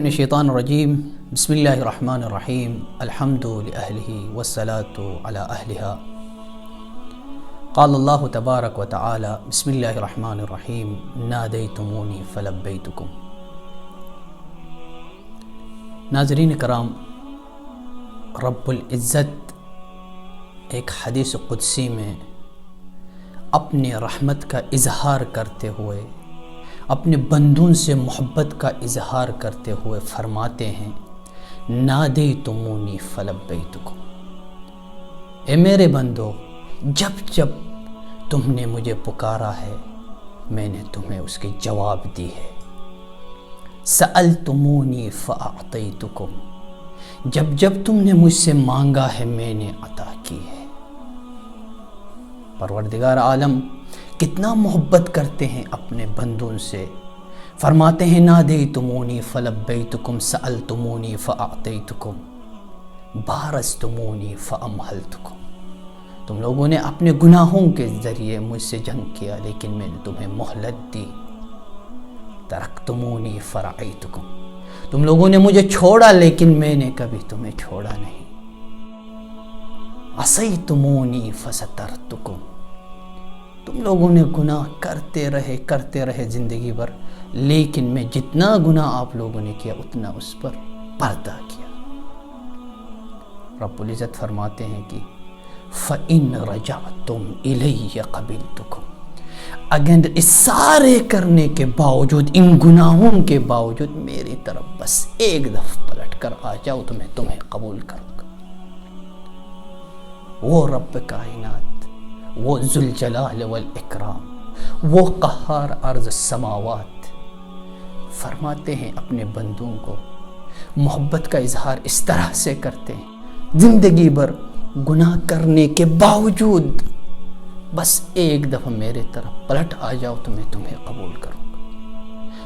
من الشیطان الرجیم بسم اللہ الرحمن الرحیم الحمد لأہلہ والصلاة علی اہلہا قال اللہ تبارک و تعالی بسم اللہ الرحمن الرحیم نادیتمونی فلبیتکم۔ ناظرین کرام، رب العزت ایک حدیث قدسی میں اپنے رحمت کا اظہار کرتے ہوئے، اپنے بندوں سے محبت کا اظہار کرتے ہوئے فرماتے ہیں نادیتمونی فلبیتکم۔ اے میرے بندو، جب جب تم نے مجھے پکارا ہے میں نے تمہیں اس کی جواب دی ہے۔ سألتمونی فأعطیتکم، جب جب تم نے مجھ سے مانگا ہے میں نے عطا کی ہے۔ پروردگار عالم کتنا محبت کرتے ہیں اپنے بندوں سے، فرماتے ہیں نادیتمونی فلبیتکم، سألتمونی فأعطیتکم، بارزتمونی فأمہلتکم۔ تم لوگوں نے اپنے گناہوں کے ذریعے مجھ سے جنگ کیا لیکن میں نے تمہیں مہلت دی۔ ترکتمونی فرعیتکم، تم لوگوں نے مجھے چھوڑا لیکن میں نے کبھی تمہیں چھوڑا نہیں۔ عصیتمونی فسترتکم، تم لوگوں نے گناہ کرتے رہے زندگی بھر، لیکن میں جتنا گناہ آپ لوگوں نے کیا اتنا اس پر پردہ کیا۔ رب العزت فرماتے ہیں کہ فَإِن رَجَعْتُمْ إِلَيَّ قَبِلْتُكُمْ، اگر اس سارے کرنے کے باوجود، ان گناہوں کے باوجود میری طرف بس ایک دفعہ پلٹ کر آ جاؤ تو میں تمہیں قبول کروں گا۔ وہ رب کائنات، وہ ذوالجلال والاکرام، وہ قہار ارض السماوات فرماتے ہیں اپنے بندوں کو محبت کا اظہار اس طرح سے کرتے ہیں، زندگی بھر گناہ کرنے کے باوجود بس ایک دفعہ میرے طرف پلٹ آ جاؤ تو میں تمہیں قبول کروں گا۔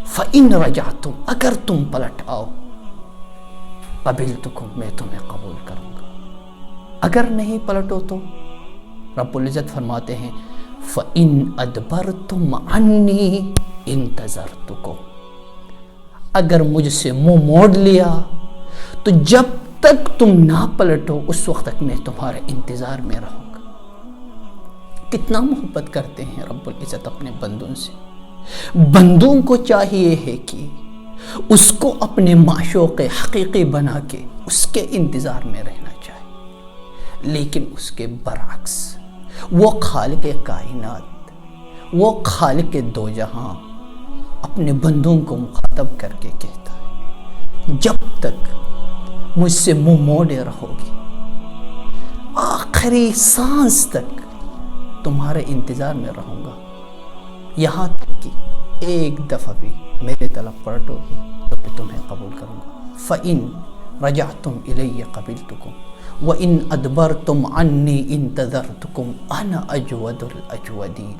فَإِن رَجَعْتُمْ، اگر تم پلٹ آؤ، قبلتکم، میں تمہیں قبول کروں گا۔ اگر نہیں پلٹو تو رب العزت فرماتے ہیں فَإِنْ أَدْبَرْتُمْ عَنِّي انتظرتکم، اگر مجھ سے منہ موڑ لیا تو جب تک تم نہ پلٹو اس وقت تک میں تمہارے انتظار میں رہوں گا۔ کتنا محبت کرتے ہیں رب العزت اپنے بندوں سے۔ بندوں کو چاہیے ہے کہ اس کو اپنے معشوق حقیقی بنا کے اس کے انتظار میں رہنا چاہیے، لیکن اس کے برعکس وہ خالق کائنات، وہ خالق دو جہاں اپنے بندوں کو مخاطب کر کے کہتا ہے جب تک مجھ سے منہ موڑے رہو گے، آخری سانس تک تمہارے انتظار میں رہوں گا، یہاں تک کہ ایک دفعہ بھی میرے طرف پلٹو گے تو میں تمہیں قبول کروں گا۔ فَإِن رَجَعْتُمْ إِلَيَّ قَبِلْتُكُمْ وَإِنْ أَدْبَرْتُمْ عَنِّي انتظرتکم أَنَا أَجْوَدُ الْأَجْوَدِينَ،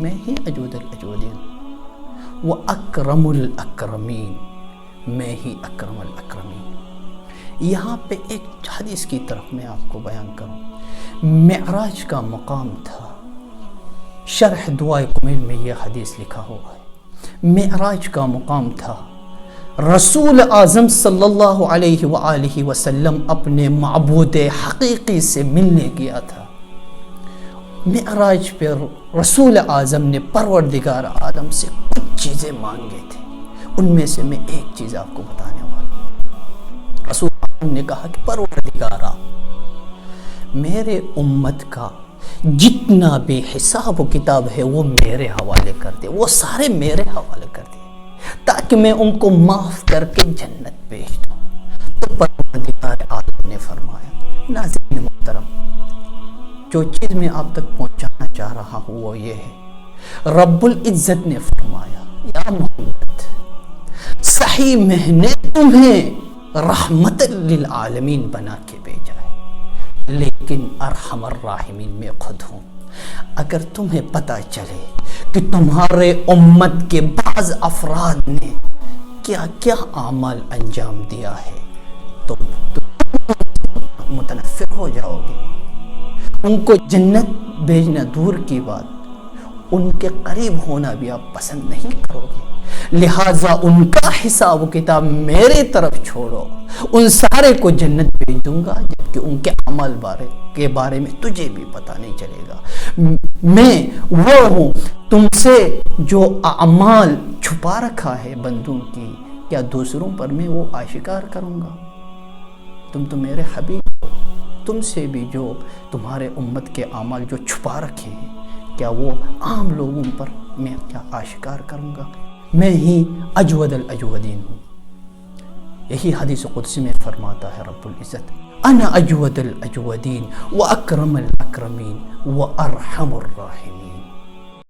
میں ہی اجود الاجودین، وَأَكْرَمُ الْأَكْرَمِينَ، میں ہی اکرم الاکرمین۔ یہاں پہ ایک حدیث کی طرف میں آپ کو بیان کروں، معراج کا مقام تھا، شرح دعائے کمیل میں یہ حدیث لکھا ہوا ہے۔ معراج کا مقام تھا، رسول اعظم صلی اللہ علیہ وآلہ وسلم اپنے معبود حقیقی سے ملنے گیا تھا۔ معراج پہ رسول اعظم نے پروردگار عالم سے کچھ چیزیں مانگے تھے، ان میں سے میں ایک چیز آپ کو بتانے والا ہوں۔ رسول اعظم نے کہا کہ پروردگارا، میرے امت کا جتنا بھی حساب و کتاب ہے وہ میرے حوالے کر دے، وہ سارے میرے حوالے کر دے تاکہ میں ان کو معاف کر کے جنت بھیج دوں۔ تو پروردگار عالم نے فرمایا، ناظرین محترم، جو چیز میں آپ تک پہنچانا چاہ رہا ہوں وہ یہ ہے، رب العزت نے فرمایا یا محمد، صحیح میں نے تمہیں رحمت للعالمین بنا کے بھیجا ہے، لیکن ارحم الراحمین میں خود ہوں۔ اگر تمہیں پتہ چلے کہ تمہارے امت کے بعض افراد نے کیا کیا اعمال انجام دیا ہے تو تم متنفر ہو جاؤ گے، ان کو جنت بھیجنا دور کی بات، ان کے قریب ہونا بھی آپ پسند نہیں کرو گے، لہٰذا ان کا حساب و کتاب میرے طرف چھوڑو، ان سارے کو جنت بھیج دوں گا، جبکہ ان کے عمل کے بارے میں تجھے بھی پتہ نہیں چلے گا۔ میں وہ ہوں تم سے جو اعمال چھپا رکھا ہے بندوں کی، کیا دوسروں پر میں وہ آشکار کروں گا؟ تم تو میرے حبیب ہو، تم سے بھی جو تمہارے امت کے اعمال جو چھپا رکھے ہیں، کیا وہ عام لوگوں پر میں کیا آشکار کروں گا؟ میں ہی اجود الاجودین ہوں۔ یہی حدیث قدسی میں فرماتا ہے رب العزت، انا اجود الاجودین واکرم الاکرمین وارحم الراحمین۔